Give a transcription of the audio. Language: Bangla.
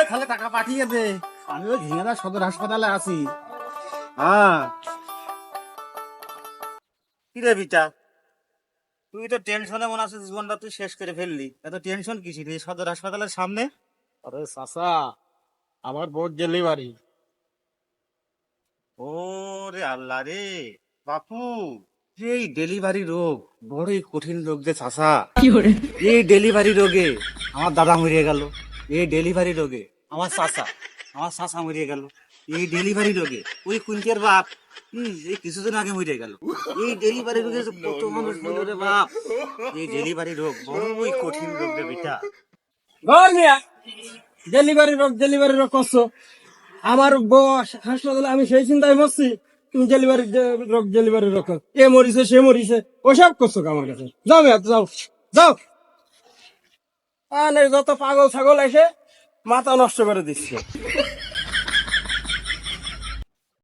তাহলে টাকা পাঠিয়ে দে, আমি ওই ঝিঙাদা সদর হাসপাতালে আছি। হ্যাঁ, কি রে বিটা, তুই তো টেনশনে মনে আছে জীবনটা তুই শেষ করে ফেললি। এত টেনশন কিসের এই সদর হাসপাতালের সামনে? আরে চাচা, আমার বোর্ড ডেলিভারি। ও রে আল্লাহ রে, বাপু, এই ডেলিভারি রোগ বড়ই কঠিন রোগ যে চাচা। এই ডেলিভারি রোগে আমার দাদা মরিয়ে গেল, এই ডেলিভারি রোগে আমার চাচা মরিয়ে গেল, এই ডেলিভারি রোগে ওই কুঞ্চের বাপ এই কিছুদিন আগে মরিয়ে গেল। এই ডেলিভারি রোগে যে কত মানুষ মরল রে বাপ। এই ডেলিভারি রোগ বড়ই কঠিন রোগ রে বেটা। ডেলিভারি রোগ করছো? আমার বস হাসপাতালে, আমি সেই চিন্তায় মরছি, তুমি ডেলিভারি রোগ করো। এ মরিছে, সে মরিছে, ওসব করছো আমার কাছে। যাও মেয়ে, যাও যাও। যত পাগল ছাগল এসে মাথা নষ্ট করে দিচ্ছে।